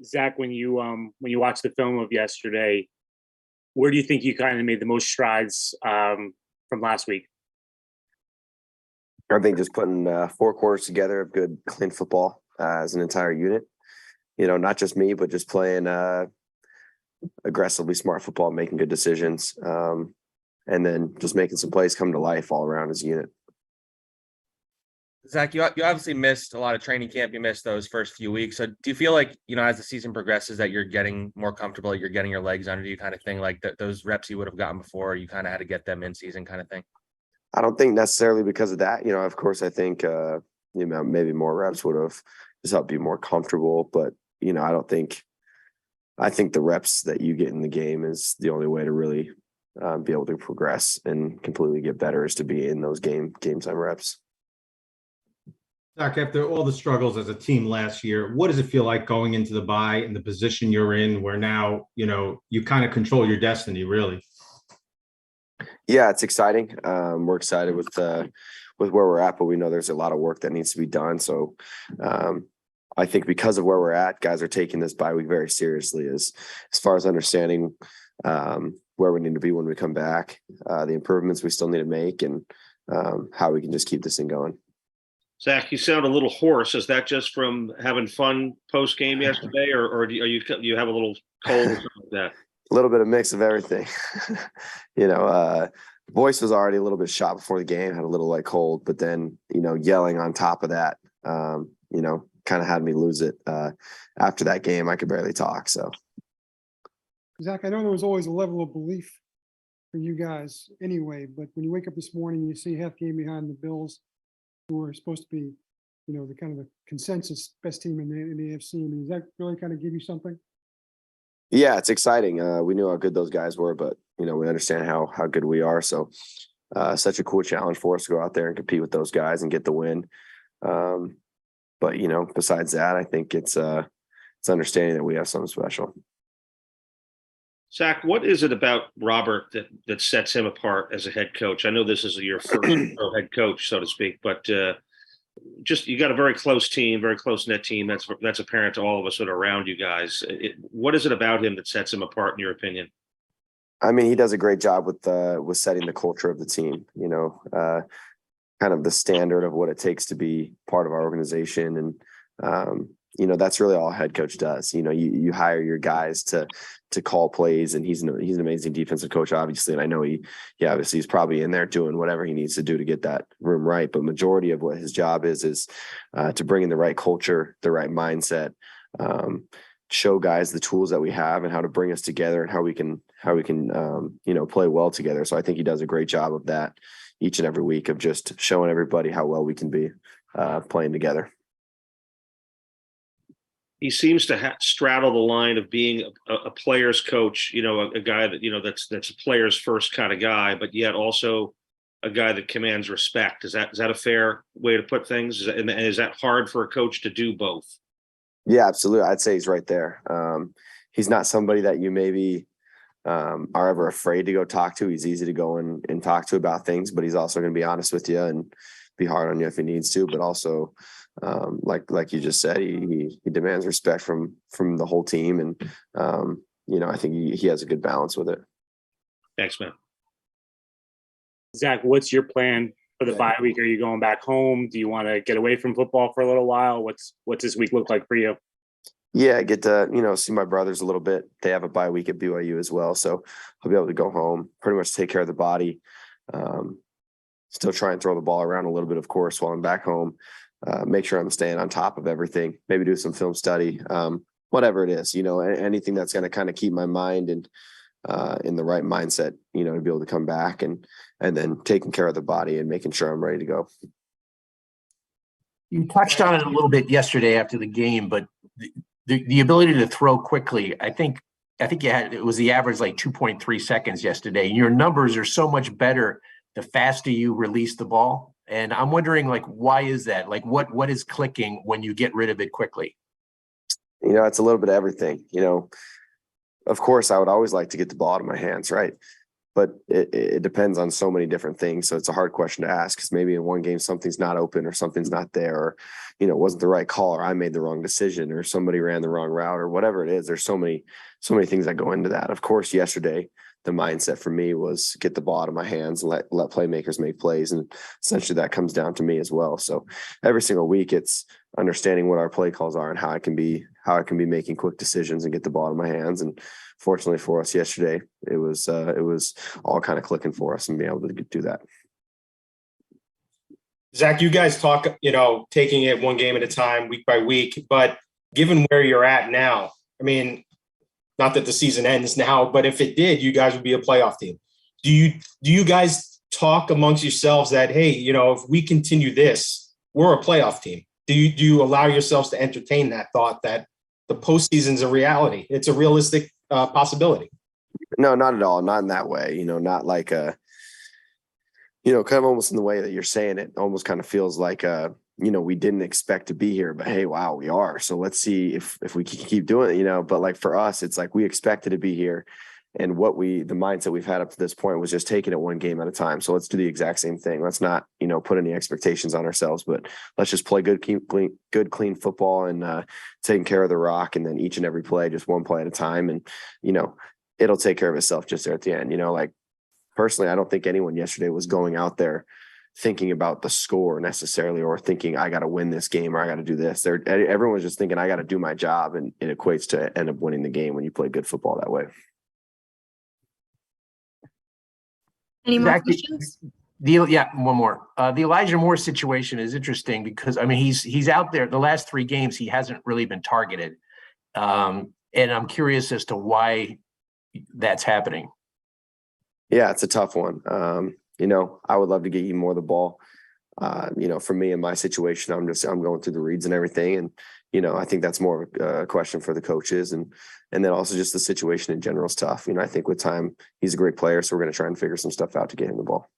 Zach, when you watch the film of yesterday, where do you think you kind of made the most strides from last week? I think just putting four quarters together of good, clean football as an entire unit. Not just me, but just playing aggressively smart football, making good decisions, and then just making some plays come to life all around as a unit. Zach, you obviously missed a lot of training camp. You missed those first few weeks. So do you feel like, as the season progresses that you're getting more comfortable, you're getting your legs under you kind of thing, like those reps you would have gotten before, you kind of had to get them in season kind of thing? I don't think necessarily because of that. Of course, I think, maybe more reps would have just helped you more comfortable. But, I think the reps that you get in the game is the only way to really be able to progress and completely get better is to be in those game time reps. Zach, after all the struggles as a team last year, what does it feel like going into the bye and the position you're in where now, you kind of control your destiny, really? Yeah, it's exciting. We're excited with where we're at, but we know there's a lot of work that needs to be done. So I think because of where we're at, guys are taking this bye week very seriously as far as understanding where we need to be when we come back, the improvements we still need to make, and how we can just keep this thing going. Zach, you sound a little hoarse. Is that just from having fun post game yesterday, or do you have a little cold or something like that? A little bit of mix of everything. Voice was already a little bit shot before the game, had a little cold, but then, yelling on top of that, kind of had me lose it. After that game, I could barely talk. So, Zach, I know there was always a level of belief for you guys anyway, but when you wake up this morning and you see half game behind the Bills, who are supposed to be, the kind of the consensus best team in the AFC, does that really kind of give you something? Yeah, it's exciting. We knew how good those guys were, but we understand how good we are. So, such a cool challenge for us to go out there and compete with those guys and get the win. But besides that, I think it's understanding that we have something special. Zach, what is it about Robert that sets him apart as a head coach? I know this is your first head coach, so to speak, but just you got a very close team, very close knit team. That's apparent to all of us that are around you guys. What is it about him that sets him apart, in your opinion? I mean, he does a great job with setting the culture of the team. Kind of the standard of what it takes to be part of our organization, and that's really all a head coach does. You hire your guys to call plays, and he's an amazing defensive coach, obviously. And I know obviously he's probably in there doing whatever he needs to do to get that room right. But majority of what his job is to bring in the right culture, the right mindset, show guys the tools that we have and how to bring us together and how we can play well together. So I think he does a great job of that each and every week of just showing everybody how well we can be playing together. He seems to straddle the line of being a player's coach, a guy that, that's a player's first kind of guy, but yet also a guy that commands respect. Is that a fair way to put things? Is that hard for a coach to do both? Yeah, absolutely. I'd say he's right there. He's not somebody that you maybe are ever afraid to go talk to. He's easy to go and talk to about things, but he's also going to be honest with you and be hard on you if he needs to, but also like you just said, he demands respect from the whole team. And, I think he has a good balance with it. Thanks, man. Zach, what's your plan for the bye week? Are you going back home? Do you want to get away from football for a little while? What's this week look like for you? Yeah, I get to, see my brothers a little bit. They have a bye week at BYU as well. So I'll be able to go home, pretty much take care of the body. Still try and throw the ball around a little bit, of course, while I'm back home. Make sure I'm staying on top of everything, maybe do some film study, whatever it is, anything that's going to kind of keep my mind and in the right mindset, to be able to come back and then taking care of the body and making sure I'm ready to go. You touched on it a little bit yesterday after the game, but the ability to throw quickly, I think it was the average 2.3 seconds yesterday. Your numbers are so much better the faster you release the ball. And I'm wondering, why is that? What is clicking when you get rid of it quickly? It's a little bit of everything. Of course, I would always like to get the ball out of my hands, right? but it depends on so many different things. So it's a hard question to ask because maybe in one game something's not open or something's not there, or it wasn't the right call, or I made the wrong decision, or somebody ran the wrong route, or whatever it is. There's so many things that go into that. Of course, yesterday the mindset for me was get the ball out of my hands and let playmakers make plays, and essentially that comes down to me as well. So every single week it's understanding what our play calls are and how I can be making quick decisions and get the ball out of my hands. And fortunately for us yesterday, it was all kind of clicking for us and being able to do that. Zach, you guys talk, taking it one game at a time, week by week, but given where you're at now, I mean, not that the season ends now, but if it did, you guys would be a playoff team. Do you guys talk amongst yourselves that, hey, if we continue this, we're a playoff team? Do you allow yourselves to entertain that thought that the postseason's a reality? It's a realistic possibility. No, not at all. Not in that way. Not like kind of almost in the way that you're saying it. Almost kind of feels like we didn't expect to be here, but hey, wow, we are. So let's see if we can keep doing it. But like for us, it's like we expected to be here, and the mindset we've had up to this point was just taking it one game at a time. So let's do the exact same thing. Let's not put any expectations on ourselves, but let's just play good, clean football and taking care of the rock, and then each and every play, just one play at a time, and it'll take care of itself just there at the end. Like personally, I don't think anyone yesterday was going out there thinking about the score necessarily, or thinking I got to win this game or I got to do this. Everyone was just thinking I got to do my job, and it equates to end up winning the game when you play good football that way. Any more Zach, questions? one more. The Elijah Moore situation is interesting because he's out there. The last 3 games he hasn't really been targeted, and I'm curious as to why that's happening. Yeah, it's a tough one. I would love to get you more of the ball. For me in my situation, I'm going through the reads and everything. And, I think that's more of a question for the coaches. And then also just the situation in general is tough. I think with time, he's a great player. So we're going to try and figure some stuff out to get him the ball.